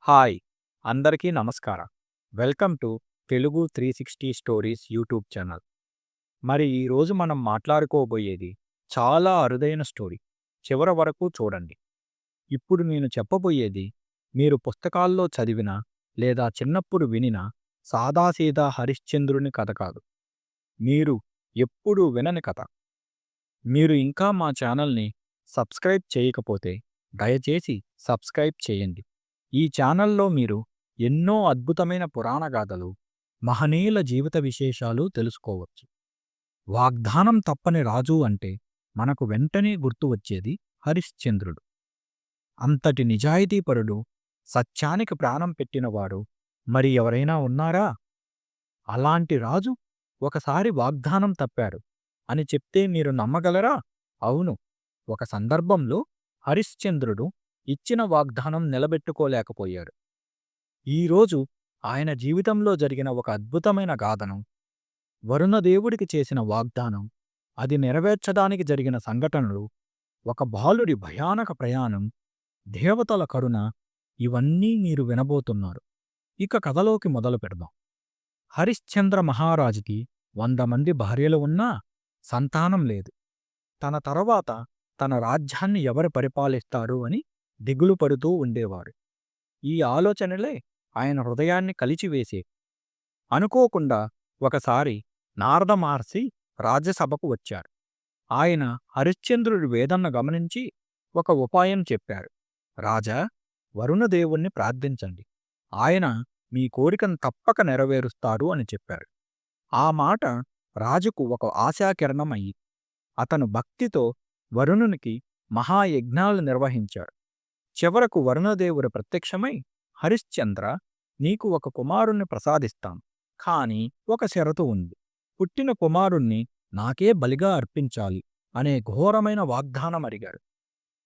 Hi! అందరికీ నమస్కారం. Welcome to Telugu 360 stories YouTube channel. మరి ఈరోజు మనం మాట్లాడుకోబోయేది చాలా అరుదైన స్టోరీ. చివరి వరకు చూడండి. ఇప్పుడు నేను చెప్పబోయేది మీరు పుస్తకాల్లో చదివిన లేదా చిన్నప్పుడు వినిన సాదాసీదా హరిశ్చంద్రుని కథ కాదు. మీరు ఎప్పుడూ వినని కథ. మీరు ఇంకా మా ఛానల్‌ని సబ్స్క్రైబ్ చేయకపోతే దయచేసి సబ్స్క్రైబ్ చేయండి. ఈ ఛానల్లో మీరు ఎన్నో అద్భుతమైన పురాణ గాథలు, మహనీయుల జీవిత విశేషాలు తెలుసుకోవచ్చు. వాగ్దానం తప్పని రాజు అంటే మనకు వెంటనే గుర్తు వచ్చేది హరిశ్చంద్రుడు. అంతటి నిజాయితీపరుడు, సత్యానికి ప్రాణం పెట్టినవాడు మరి ఎవరైనా ఉన్నారా? అలాంటి రాజు ఒకసారి వాగ్దానం తప్పాడు అని చెప్తే మీరు నమ్మగలరా? అవును. ఒక సందర్భంలో హరిశ్చంద్రుడు ఇచ్చిన వాగ్దానం నిలబెట్టుకోలేకపోయాడు. ఈరోజు ఆయన జీవితంలో జరిగిన ఒక అద్భుతమైన గాథను, వరుణదేవుడికి చేసిన వాగ్దానం, అది నెరవేర్చడానికి జరిగిన సంఘటనలు, ఒక బాలుడి భయానక ప్రయాణం, దేవతల కరుణ, ఇవన్నీ మీరు వినబోతున్నారు. ఇక కథలోకి మొదలు పెడదాం. హరిశ్చంద్ర మహారాజుకి 100 మంది భార్యలు ఉన్నా సంతానం లేదు. తన తరువాత తన రాజ్యాన్ని ఎవరు పరిపాలిస్తారు అని దిగులు పడుతూ ఉండేవాడు. ఈ ఆలోచనలే ఆయన హృదయాన్ని కలిచివేసే. అనుకోకుండా ఒకసారి నారద మహర్షి రాజ్యసభకు వచ్చారు. ఆయన హరిశ్చంద్రుడి వేదన గమనించి ఒక ఉపాయం చెప్పారు. రాజా, వరుణదేవుణ్ణి ప్రార్థించండి. ఆయన మీ కోరికను తప్పక నెరవేరుస్తారు అని చెప్పారు. ఆ మాట రాజుకు ఒక ఆశాకిరణం అయ్యి అతను భక్తితో వరుణునికి మహాయజ్ఞాలు నిర్వహించాడు. చివరకు వరుణదేవుడు ప్రత్యక్షమై, హరిశ్చంద్ర, నీకు ఒక కుమారుణ్ణి ప్రసాదిస్తాను. కాని ఒక షరతు ఉంది. పుట్టిన కుమారుణ్ణి నాకే బలిగా అర్పించాలి అనే ఘోరమైన వాగ్దానం అడిగాడు.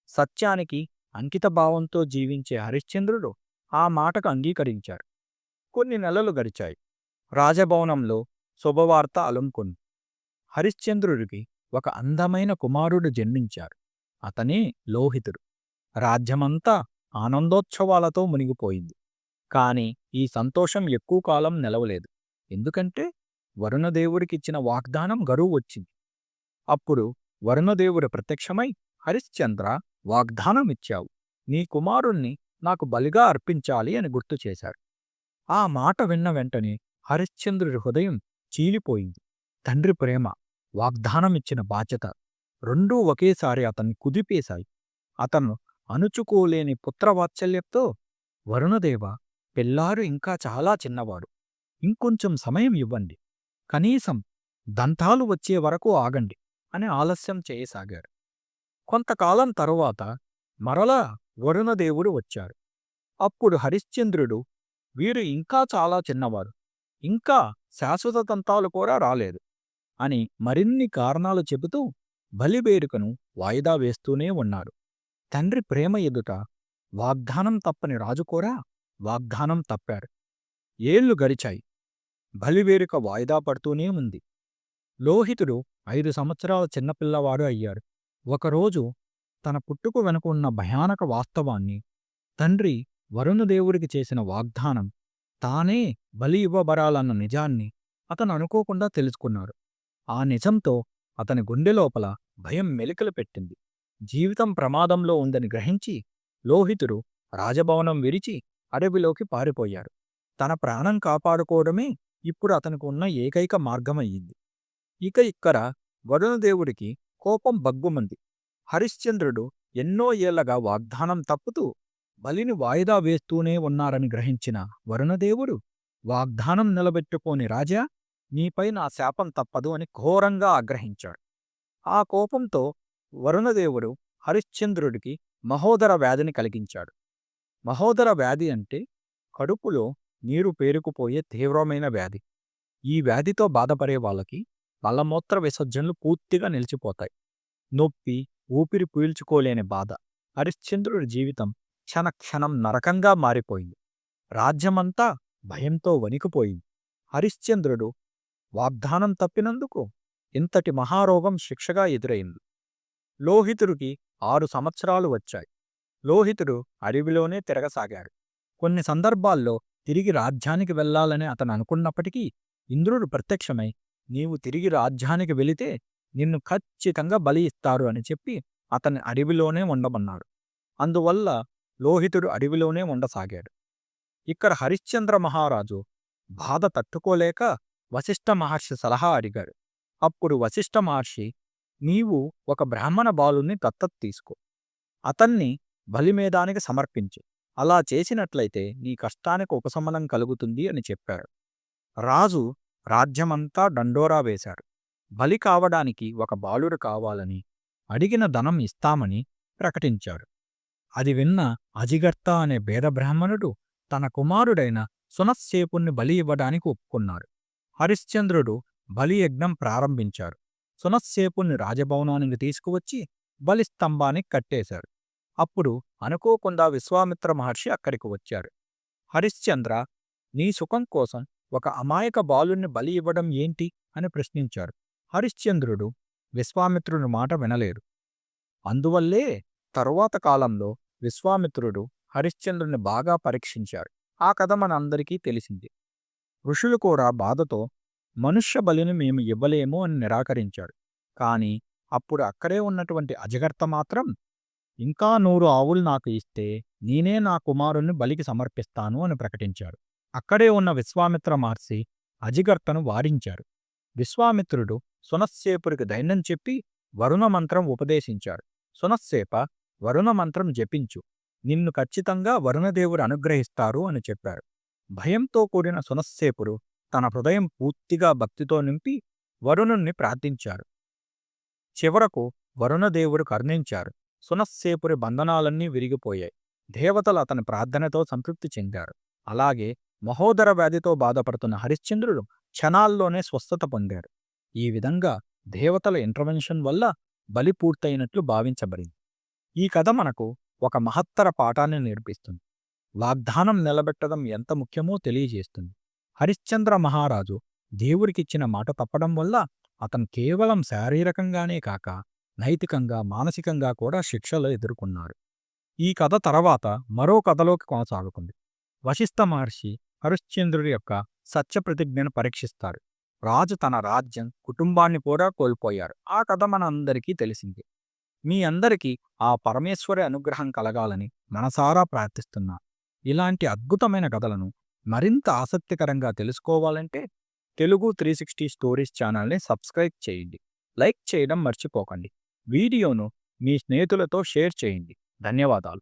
సత్యానికి అంకితభావంతో జీవించే హరిశ్చంద్రుడు ఆ మాటకు అంగీకరించాడు. కొన్ని నెలలు గడిచాయి. రాజభవనంలో శుభవార్త అలుముకుంది. హరిశ్చంద్రుడికి ఒక అందమైన కుమారుడు జన్మించాడు. అతనే లోహితుడు. రాజ్యమంతా ఆనందోత్సవాలతో మునిగిపోయింది. కాని ఈ సంతోషం ఎక్కువ కాలం నిలవలేదు. ఎందుకంటే వరుణదేవుడికిచ్చిన వాగ్దానం గడువు వచ్చింది. అప్పుడు వరుణదేవుడు ప్రత్యక్షమై, హరిశ్చంద్ర, వాగ్దానమిచ్చావు. నీ కుమారుణ్ణి నాకు బలిగా అర్పించాలి అని గుర్తు చేశాడు. ఆ మాట విన్న వెంటనే హరిశ్చంద్రుడి హృదయం చీలిపోయింది. తండ్రి ప్రేమ, వాగ్దానమిచ్చిన బాధ్యత రెండూ ఒకేసారి అతన్ని కుదిపేశాయి. అతను అణుచుకోలేని పుత్రవాత్సల్యంతో, వరుణదేవ, పిల్లాడు ఇంకా చాలా చిన్నవాడు. ఇంకొంచెం సమయం ఇవ్వండి. కనీసం దంతాలు వచ్చే వరకు ఆగండి అని ఆలస్యం చేయసాగాడు. కొంతకాలం తరువాత మరలా వరుణదేవుడు వచ్చాడు. అప్పుడు హరిశ్చంద్రుడు, వీరు ఇంకా చాలా చిన్నవారు, ఇంకా శాశ్వత దంతాలు కూడా రాలేదు అని మరిన్ని కారణాలు చెబుతూ బలివేడుకను వాయిదా వేస్తూనే ఉన్నాడు. తండ్రి ప్రేమ ఎదుట వాగ్దానం తప్పని రాజు కూడా వాగ్దానం తప్పాడు. ఏళ్లు గడిచాయి. బలివేడుక వాయిదా పడుతూనే ఉంది. లోహితుడు 5 సంవత్సరాల చిన్నపిల్లవాడు అయ్యాడు. ఒకరోజు తన పుట్టుకు వెనుక ఉన్న భయానక వాస్తవాన్ని, తండ్రి వరుణదేవుడికి చేసిన వాగ్దానం తానే బలి ఇవ్వబడాలన్న నిజాన్ని అతను అనుకోకుండా తెలుసుకున్నాడు. ఆ నిజంతో అతని గుండెలోపల భయం మెలికలు పెట్టింది. జీవితం ప్రమాదంలో ఉందని గ్రహించి లోహితుడు రాజభవనం విడిచి అడవిలోకి పారిపోయాడు. తన ప్రాణం కాపాడుకోవడమే ఇప్పుడు అతనికి ఉన్న ఏకైక మార్గమయ్యింది. ఇక ఇక్కడ వరుణదేవుడికి కోపం బగ్గుమంది. హరిశ్చంద్రుడు ఎన్నో ఏళ్లగా వాగ్దానం తప్పుతూ బలిని వాయిదా వేస్తూనే ఉన్నారని గ్రహించిన వరుణదేవుడు, వాగ్దానం నిలబెట్టుకోని రాజా, నీపై నా శాపం తప్పదు అని ఘోరంగా ఆగ్రహించాడు. ఆ కోపంతో వరుణదేవుడు హరిశ్చంద్రుడికి మహోదర వ్యాధిని కలిగించాడు. మహోదర వ్యాధి అంటే కడుపులో నీరు పేరుకుపోయే తీవ్రమైన వ్యాధి. ఈ వ్యాధితో బాధపడే వాళ్ళకి మలమూత్ర విసర్జనలు పూర్తిగా నిలిచిపోతాయి. నొప్పి, ఊపిరి పీల్చుకోలేని బాధ. హరిశ్చంద్రుడి జీవితం క్షణక్షణం నరకంగా మారిపోయింది. రాజ్యమంతా భయంతో వణికిపోయింది. హరిశ్చంద్రుడు వాగ్దానం తప్పినందుకు ఇంతటి మహారోగం శిక్షగా ఎదురైంది. లోహితుడికి 6 సంవత్సరాలు వచ్చాయి. లోహితుడు అడవిలోనే తిరగసాగాడు. కొన్ని సందర్భాల్లో తిరిగి రాజ్యానికి వెళ్ళాలని అతను అనుకున్నప్పటికీ ఇంద్రుడు ప్రత్యక్షమై నీవు తిరిగి రాజ్యానికి వెళితే నిన్ను ఖచ్చితంగా బలి ఇస్తారు అని చెప్పి అతన్ని అడవిలోనే ఉండమన్నాడు. అందువల్ల లోహితుడు అడవిలోనే ఉండసాగాడు. ఇక్కడ హరిశ్చంద్ర మహారాజు బాధ తట్టుకోలేక వశిష్ఠ మహర్షి సలహా అడిగాడు. అప్పుడు వశిష్ఠ మహర్షి నీవు ఒక బ్రాహ్మణ బాలుని దత్తత తీసుకో, అతన్ని బలిమేదానికి సమర్పించు. అలా చేసినట్లయితే నీ కష్టానికి ఉపశమనం కలుగుతుంది అని చెప్పాడు. రాజు రాజ్యమంతా డండోరా వేశాడు. బలి కావడానికి ఒక బాలుడు కావాలని, అడిగిన ధనం ఇస్తామని ప్రకటించాడు. అది విన్న అజిగర్త అనే బేదబ్రాహ్మణుడు తన కుమారుడైన సునశ్శేపుణ్ణి బలి ఇవ్వడానికి ఒప్పుకున్నాడు. హరిశ్చంద్రుడు బలియజ్ఞం ప్రారంభించాడు. సునశ్శేపుణ్ణి రాజభవనానికి తీసుకువచ్చి బలిస్తంభానికి కట్టేశాడు. అప్పుడు అనుకోకుండా విశ్వామిత్ర మహర్షి అక్కడికి వచ్చాడు. హరిశ్చంద్ర, నీ సుఖం కోసం ఒక అమాయక బాలుణ్ణి బలి ఇవ్వడం ఏంటి అని ప్రశ్నించాడు. హరిశ్చంద్రుడు విశ్వామిత్రుని మాట వినలేదు. అందువల్లే తరువాత కాలంలో విశ్వామిత్రుడు హరిశ్చంద్రుని బాగా పరీక్షించాడు. ఆ కథ మనందరికీ తెలిసింది. ఋషులు కూడా బాధతో మనుష్య బలిని మేము ఇవ్వలేము అని నిరాకరించాడు. కాని అప్పుడు అక్కడే ఉన్నటువంటి అజగర్త మాత్రం ఇంకా 100 ఆవులు నాకు ఇస్తే నేనే నా కుమారుణ్ణి బలికి సమర్పిస్తాను అని ప్రకటించాడు. అక్కడే ఉన్న విశ్వామిత్ర మహర్షి అజిగర్తను వారించారు. విశ్వామిత్రుడు సునశ్శేపురికి ధైర్యం చెప్పి వరుణ మంత్రం ఉపదేశించాడు. సునశ్శేప, వరుణ మంత్రం జపించు, నిన్ను ఖచ్చితంగా వరుణదేవుడు అనుగ్రహిస్తారు అని చెప్పారు. భయంతో కూడిన సునశ్శేపుడు తన హృదయం పూర్తిగా భక్తితో నింపి వరుణుణ్ణి ప్రార్థించారు. చివరకు వరుణదేవుడు కరుణించారు. సునశ్శేపురి బంధనాలన్నీ విరిగిపోయాయి. దేవతలు అతని ప్రార్థనతో సంతృప్తి చెందారు. అలాగే మహోదర వ్యాధితో బాధపడుతున్న హరిశ్చంద్రుడు క్షణాల్లోనే స్వస్థత పొందాడు. ఈ విధంగా దేవతల ఇంటర్వెన్షన్ వల్ల బలి పూర్తయినట్లు భావించబడింది. ఈ కథ మనకు ఒక మహత్తర పాఠాన్ని నేర్పిస్తుంది. వాగ్దానం నిలబెట్టడం ఎంత ముఖ్యమో తెలియజేస్తుంది. హరిశ్చంద్ర మహారాజు దేవుడికిచ్చిన మాట తప్పడం వల్ల అతను కేవలం శారీరకంగానే కాక నైతికంగా, మానసికంగా కూడా శిక్షలు ఎదుర్కొన్నాడు. ఈ కథ తర్వాత మరో కథలోకి కొనసాగుతుంది. వశిష్ఠ మహర్షి హరిశ్చంద్రుడి యొక్క సత్యప్రతిజ్ఞను పరీక్షిస్తాడు. రాజు తన రాజ్యం, కుటుంబాన్ని కూడా కోల్పోయారు. ఆ కథ మన అందరికీ తెలిసింది. మీ అందరికీ ఆ పరమేశ్వరి అనుగ్రహం కలగాలని మనసారా ప్రార్థిస్తున్నా. ఇలాంటి అద్భుతమైన కథలను మరింత ఆసక్తికరంగా తెలుసుకోవాలంటే తెలుగు 360 స్టోరీస్ ఛానల్ని సబ్స్క్రైబ్ చేయండి. లైక్ చేయడం మర్చిపోకండి. వీడియోను మీ స్నేహితులతో షేర్ చేయండి. ధన్యవాదాలు.